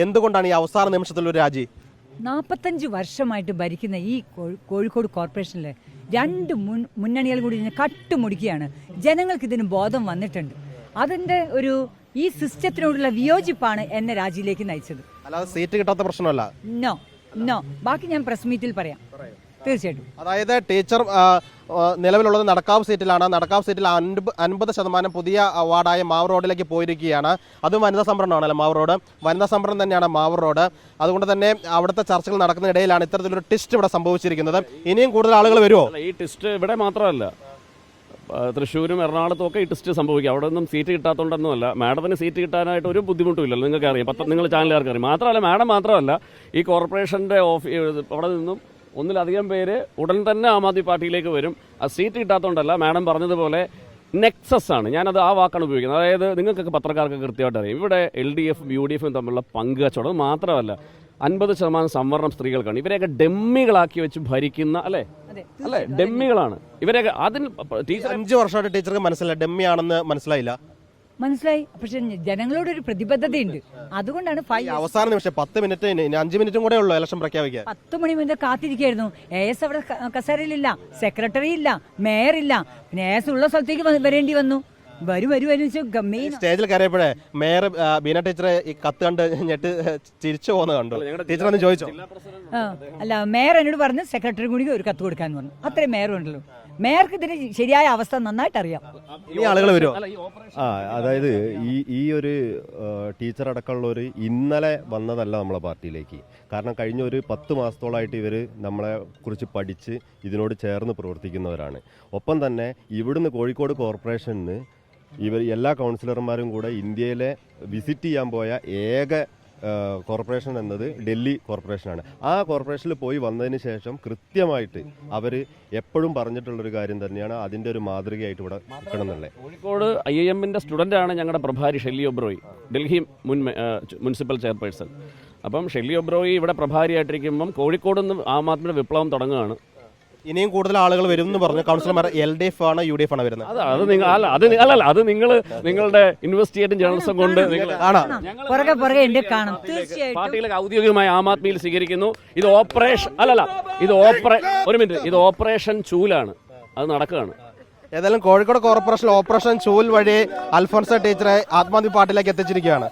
എന്തുകൊണ്ടാണ് ഈ അവസാന നിമിഷത്തിലൊരു രാജി? 45 വർഷമായിട്ട് ഭരിക്കുന്ന ഈ കോഴിക്കോട് കോർപ്പറേഷനിലെ രണ്ട് മുന്നണികൾ കൂടി കട്ടുമുടിക്കുകയാണ്. ജനങ്ങൾക്ക് ഇതിന് ബോധം വന്നിട്ടുണ്ട്. അതിൻ്റെ ഈ സിസ്റ്റത്തിനോടുള്ള വിയോജിപ്പാണ് എന്നെ രാജിയിലേക്ക് നയിച്ചത്. അല്ലാതെ സീറ്റ് കിട്ടാത്ത പ്രശ്നമല്ല. നോ ബാക്കി ഞാൻ പ്രസ് മീറ്റിൽ പറയാം. തീർച്ചയായിട്ടും. അതായത് ടീച്ചർ നിലവിലുള്ളത് നടക്കാവ് സീറ്റിലാണ്. നടക്കാവ് സീറ്റിൽ 50% പുതിയ വാർഡായ മാവൂർ റോഡിലേക്ക് പോയിരിക്കുകയാണ്. അതും വനിതാ സംവരണമാണല്ലോ മാവൂർ റോഡ്. വനിതാ സംവരണം തന്നെയാണ് മാവൂർ റോഡ്. അതുകൊണ്ട് തന്നെ അവിടുത്തെ ചർച്ചകൾ നടക്കുന്ന ഇടയിലാണ് ഇത്തരത്തിലൊരു ട്വിസ്റ്റ് ഇവിടെ സംഭവിച്ചിരിക്കുന്നത്. ഇനിയും കൂടുതൽ ആളുകൾ വരുമോ? ഈ ട്വിസ്റ്റ് ഇവിടെ മാത്രമല്ല, തൃശ്ശൂരും എറണാകുളത്തും ഒക്കെ ഈ ട്വിസ്റ്റ് സംഭവിക്കും. അവിടെ ഒന്നും സീറ്റ് കിട്ടാത്തതുകൊണ്ടൊന്നുമല്ല. മാഡത്തിന് സീറ്റ് കിട്ടാനായിട്ട് ഒരു ബുദ്ധിമുട്ടും ഇല്ലല്ലോ, നിങ്ങൾക്ക് അറിയാം, നിങ്ങൾ ചാനലുകാർക്ക് അറിയാം. മാത്രമല്ല മാഡം മാത്രമല്ല, ഈ കോർപ്പറേഷൻ്റെ അവിടെ നിന്നും ഒന്നിലധികം പേര് ഉടൻ തന്നെ ആം ആദ്മി പാർട്ടിയിലേക്ക് വരും. ആ സീറ്റ് കിട്ടാത്തതുകൊണ്ടല്ല, മാഡം പറഞ്ഞതുപോലെ നെക്സസ് ആണ്, ഞാനത് ആ വാക്കാണ് ഉപയോഗിക്കുന്നത്. അതായത് നിങ്ങൾക്കൊക്കെ പത്രക്കാർക്ക് കൃത്യമായിട്ട് അറിയാം, ഇവിടെ LDF UDF തമ്മിലുള്ള പങ്കുവച്ചവടം മാത്രമല്ല 50% സംവരണം സ്ത്രീകൾക്കാണ്. ഇവരെയൊക്കെ ഡെമ്മികളാക്കി വെച്ച് ഭരിക്കുന്ന അല്ലേ ഡെമ്മികളാണ് ഇവരെയൊക്കെ. അതിന് ടീച്ചർ 5 വർഷമായിട്ട് ടീച്ചർക്ക് മനസ്സിലായി ഡെമ്മിയാണെന്ന് മനസ്സിലായി. പക്ഷെ ജനങ്ങളോടൊരു പ്രതിബദ്ധതയുണ്ട്. അതുകൊണ്ടാണ് അവസാന നിമിഷം 10 മിനിറ്റ് 5 മിനിറ്റും കൂടെ ഉള്ളൂ ഇലക്ഷൻ പ്രഖ്യാപിക്കാൻ. 10 മണി മുതൽ കാത്തിരിക്കായിരുന്നു. AS അവിടെ കസേരയിലില്ല, സെക്രട്ടറി ഇല്ല, മേയർ ഇല്ല. പിന്നെ AS ഉള്ള സ്ഥലത്തേക്ക് വരേണ്ടി വന്നു. വരും സ്റ്റേജിൽ കയറിയപ്പോഴേ മേയർ ബീന ടീച്ചറെ ഈ കത്ത് കണ്ട് ഞെട്ട് ചിരിച്ചു പോകുന്നത് കണ്ടു. ടീച്ചർ ഒന്ന് ചോദിച്ചോ? അല്ല, മേയർ എന്നോട് പറഞ്ഞു സെക്രട്ടറി കൂടി ഒരു കത്ത് കൊടുക്കാൻ പറഞ്ഞു. അത്രയും മേയർ ഉണ്ടല്ലോ. മേയർക്ക് ഇതിന് ശരിയായ അവസ്ഥ നന്നായിട്ട് അറിയാം. ഇനി ആളുകൾ വരുമോ? അതായത് ഈ ഒരു ടീച്ചർ അടക്കമുള്ളവർ ഇന്നലെ വന്നതല്ല നമ്മളെ പാർട്ടിയിലേക്ക്. കാരണം കഴിഞ്ഞ ഒരു 10 മാസത്തോളമായിട്ട് ഇവർ നമ്മളെ കുറിച്ച് പഠിച്ച് ഇതിനോട് ചേർന്ന് പ്രവർത്തിക്കുന്നവരാണ്. ഒപ്പം തന്നെ ഇവിടുന്ന് കോഴിക്കോട് കോർപ്പറേഷന് ഇവർ എല്ലാ കൗൺസിലർമാരും കൂടെ ഇന്ത്യയിലെ വിസിറ്റ് ചെയ്യാൻ പോയ ഏക കോർപ്പറേഷൻ എന്നത് ഡൽഹി കോർപ്പറേഷനാണ്. ആ കോർപ്പറേഷനിൽ പോയി വന്നതിന് ശേഷം കൃത്യമായിട്ട് അവർ എപ്പോഴും പറഞ്ഞിട്ടുള്ളൊരു കാര്യം തന്നെയാണ്, അതിൻ്റെ ഒരു മാതൃകയായിട്ട് ഇവിടെ നിൽക്കണമെന്നുള്ളത്. കോഴിക്കോട് IIM-ന്റെ സ്റ്റുഡൻ്റാണ് ഞങ്ങളുടെ പ്രഭാരി ഷെല്ലി ഒബ്രോയി, ഡൽഹി മുനിസിപ്പൽ ചെയർപേഴ്സൺ. അപ്പം ഷെല്ലി ഒബ്രോയി ഇവിടെ പ്രഭാരിയായിട്ടിരിക്കുമ്പം കോഴിക്കോട് നിന്ന് ആം ആദ്മിയുടെ വിപ്ലവം തുടങ്ങുകയാണ്. ഇനിയും കൂടുതൽ ആളുകൾ വരും എന്ന് പറഞ്ഞു. കൗൺസിലർമാർ LDF ആണ് UDF ആണ് വരുന്നത്. അത് നിങ്ങളുടെ ഇൻവെസ്റ്റിഗേറ്റിംഗ് ജേർണലിസം കൊണ്ട് പാർട്ടിയിലെ ഔദ്യോഗികമായി ആം ആദ്മിയിൽ സ്വീകരിക്കുന്നു. ഇത് ഓപ്പറേഷൻ ചൂലാണ്, അത് നടക്കുകയാണ്. ഏതായാലും കോഴിക്കോട് കോർപ്പറേഷൻ ഓപ്പറേഷൻ ചൂൽ വഴി അൽഫോൺസ ടീച്ചറെ ആം ആദ്മി പാർട്ടിയിലേക്ക് എത്തിച്ചിരിക്കുകയാണ്.